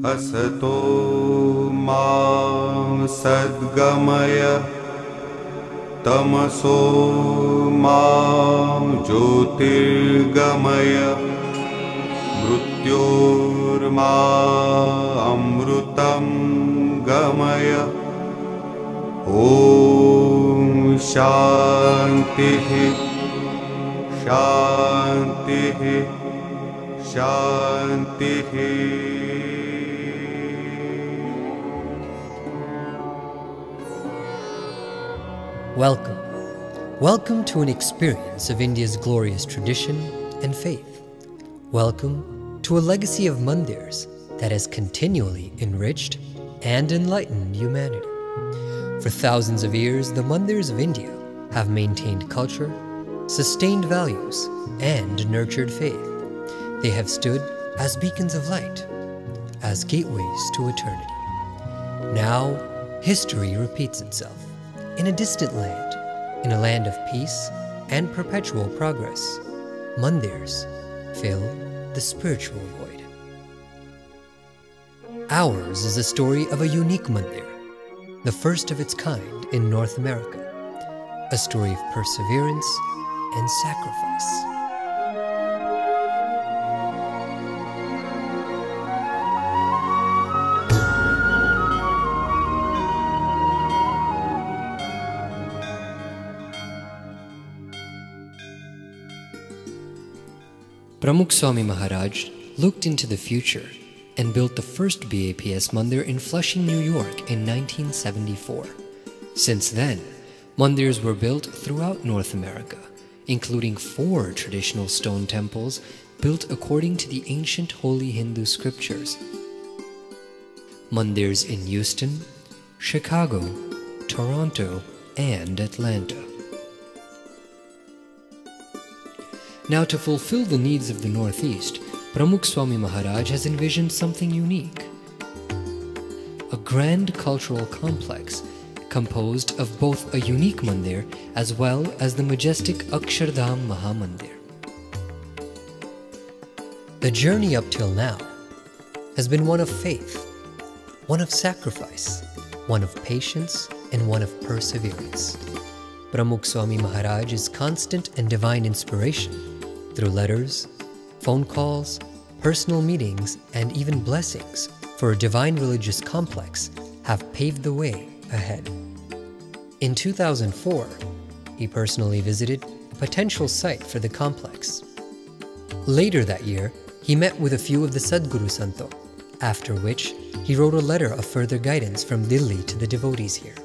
असतो मा सद्गमय तमसो मा ज्योतिर्गमय मृत्योर्मा अमृतं गमय ॐ शान्तिः शान्तिः शान्तिः। Welcome. Welcome to an experience of India's glorious tradition and faith. Welcome to a legacy of mandirs that has continually enriched and enlightened humanity. For thousands of years, the mandirs of India have maintained culture, sustained values, and nurtured faith. They have stood as beacons of light, as gateways to eternity. Now, history repeats itself. In a distant land, in a land of peace and perpetual progress, mandirs fill the spiritual void. Ours is a story of a unique mandir, the first of its kind in North America, a story of perseverance and sacrifice. Pramukh Swami Maharaj looked into the future and built the first BAPS mandir in Flushing, New York in 1974. Since then, mandirs were built throughout North America, including 4 traditional stone temples built according to the ancient holy Hindu scriptures. Mandirs in Houston, Chicago, Toronto, and Atlanta. Now, to fulfill the needs of the Northeast, Pramukh Swami Maharaj has envisioned something unique. A grand cultural complex composed of both a unique mandir as well as the majestic Akshardham Mahamandir. The journey up till now has been one of faith, one of sacrifice, one of patience, and one of perseverance. Pramukh Swami Maharaj's constant and divine inspiration through letters, phone calls, personal meetings, and even blessings for a divine religious complex have paved the way ahead. In 2004, he personally visited a potential site for the complex. Later that year, he met with a few of the Sadguru Santo, after which he wrote a letter of further guidance from Delhi to the devotees here.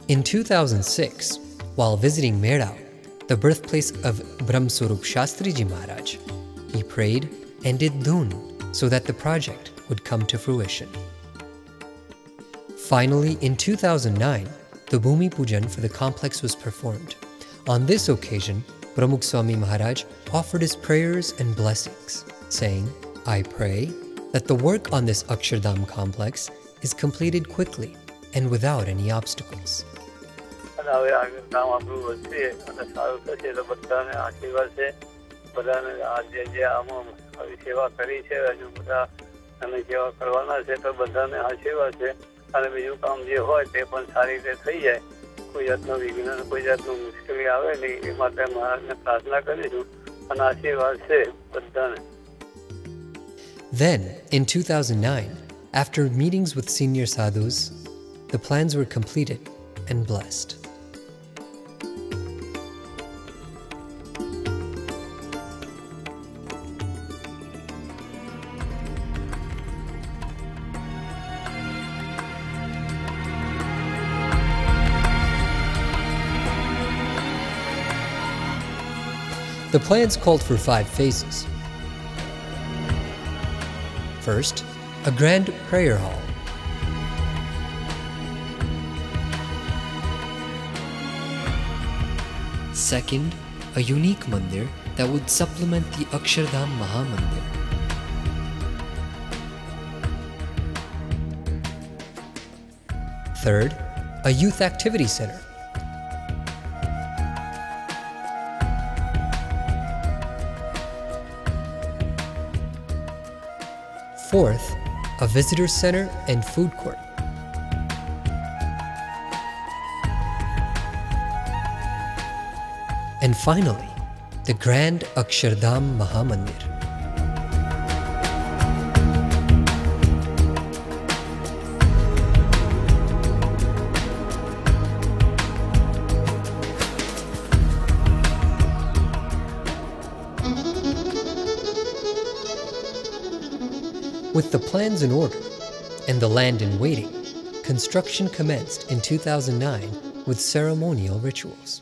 In 2006, while visiting Merau, the birthplace of Brahmswarup Shastri Ji Maharaj, he prayed and did dhun so that the project would come to fruition. Finally, in 2009, the Bhumi Pujan for the complex was performed. On this occasion, Pramukh Swami Maharaj offered his prayers and blessings, saying, "I pray that the work on this Akshardham complex is completed quickly and without any obstacles." હવે આગળ કામ આપણું વધશે અને સારું થશે તો બધાને આશીર્વાદ છે. બધાને આ જે આમાં સેવા કરી છે હજુ બધા અને સેવા કરવાના છે તો બધાને આશીર્વાદ છે અને બીજું કામ જે હોય તે પણ સારી રીતે થઈ જાય. કોઈ જાતનો વિઘ્ન કોઈ જાતનું મુશ્કેલી આવે નહીં એ માટે મહારાજને પ્રાર્થના કરીશું અને આશીર્વાદ છે બધાને. Then, in 2009, after meetings with senior sadhus, the plans were completed and blessed. The plans called for 5 phases. First, a grand prayer hall. Second, a unique mandir that would supplement the Akshardham Mahamandir. Third, a youth activity center. fourth, a visitor center and food court. And finally, the grand Akshardham Mahamandir. With the plans in order and the land in waiting, construction commenced in 2009 with ceremonial rituals.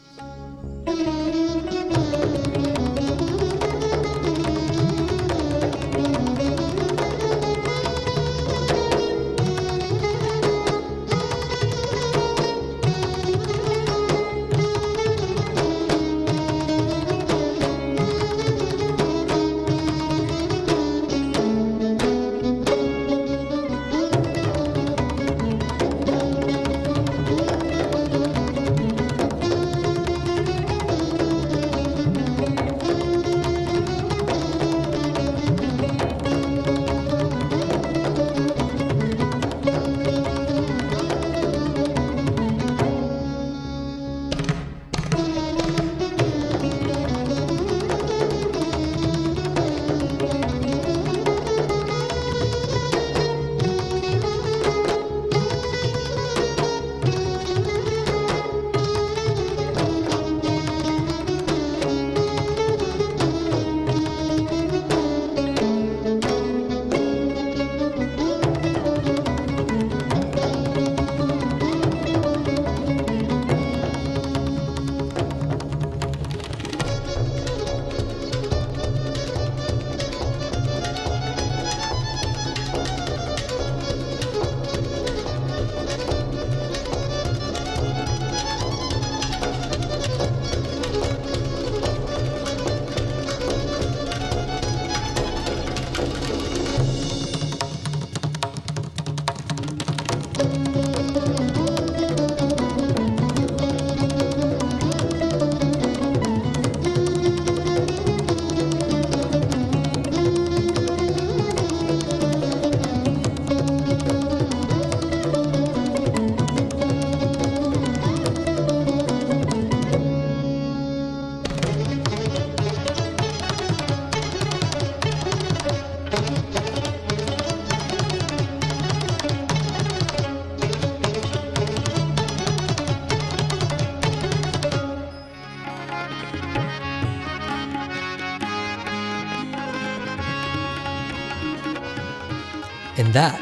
And that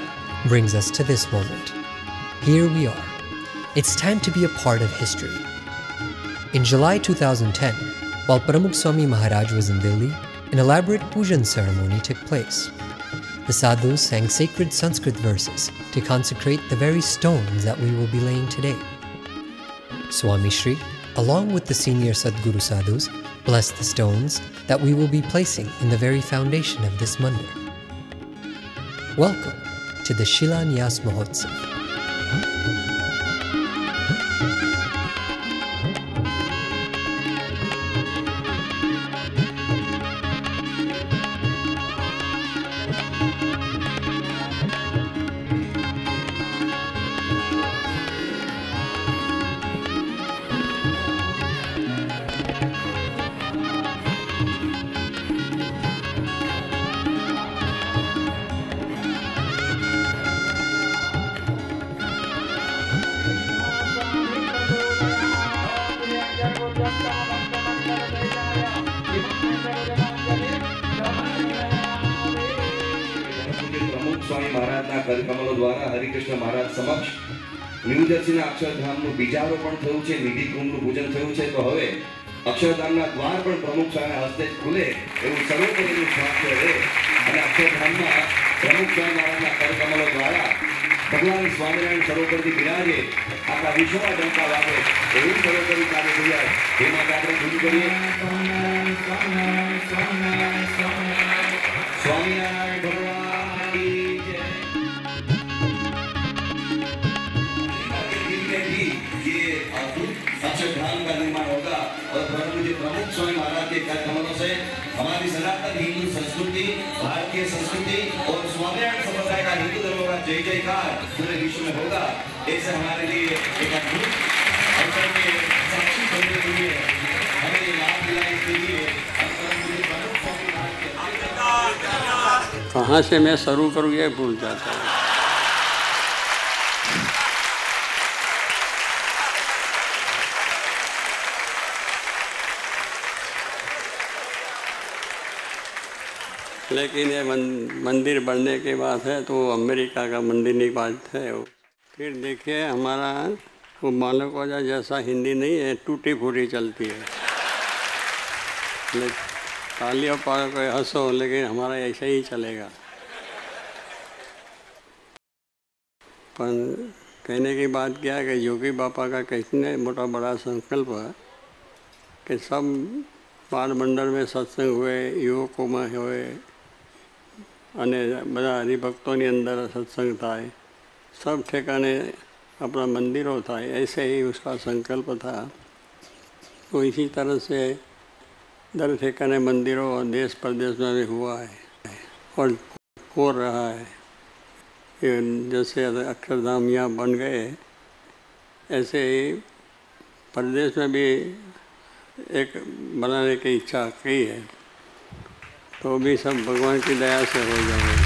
brings us to this moment. Here we are. It's time to be a part of history. In July 2010, while Pramukh Swami Maharaj was in Delhi, an elaborate pujan ceremony took place. The sadhus sang sacred Sanskrit verses to consecrate the very stones that we will be laying today. Swami Shri, along with the senior Sadguru sadhus, blessed the stones that we will be placing in the very foundation of this mandir. Welcome to the Shilanyas Mahotsav. स्वामी महाराजना करकमलो द्वारा हरिकृष्ण महाराज समक्ष new जर्सीना अक्षरधामનું બીજારોપણ થયું છે, નિધિ કુંભનું પૂજન થયું છે. તો હવે અક્ષરધામના દ્વાર પણ પ્રમુખ સ્વામીના હસ્તે જ ખુલે એવું સર્વોપરીનું સ્વાસ્થ્ય રહે અને અક્ષરધામમાં પ્રમુખ સ્વામી મહારાજના કરકમલો દ્વારા ભગવાન સ્વામિનારાયણ સર્વોપરીથી બિરાજે, આખા વિશ્વમાં ડંકા વાગે એવું સર્વોપરી કાર્ય થઈ જાય. એ માટે આપણે ધૂન કરીએ સ્વામિનારાયણ ભગવાન કી જય. ये अक्षरधाम का निर्माण होगा और मुझे प्रमुख स्वामी महाराज के कार्यक्रमों से हमारी सनातन हिंदू संस्कृति, भारतीय संस्कृति और स्वामिनारायण जय जयकार पूरे विश्व में होगा। ऐसे हमारे लिए एक अद्भुत अवसर में साक्षी बनने के लिए हमें ये लाभ मिला, इसके लिए कहाँ से मैं शुरू करूँ ये भूल जाता हूँ। लेकिन ये मंदिर बनने की बात है तो अमेरिका का मंदिर की बात है वो। फिर देखिए हमारा वो मालूम हो जाए जैसा हिंदी नहीं है, टूटी फूटी चलती है। तालियों पर कोई हंसो, लेकिन हमारा ऐसा ही चलेगा। पर कहने की बात क्या है कि योगी बापा का कितने मोटा बड़ा संकल्प है कि सब बालमंडल में सत्संग हुए, युवकों में हुए, અને બધા હરિભક્તોની અંદર સત્સંગ થાય, सब ठिकाने अपना मंदिरों था। ऐसे ही उसका संकल्प था। तो इसी तरह से दर ठिकाने मंदिरों और देश प्रदेश में भी हुआ है और हो रहा है। जैसे अक्षरधाम यहाँ बन गए, ऐसे ही प्रदेश में भी एक बनाने की इच्छा की है। तो भी सब भगवान की दया से हो जाएगा।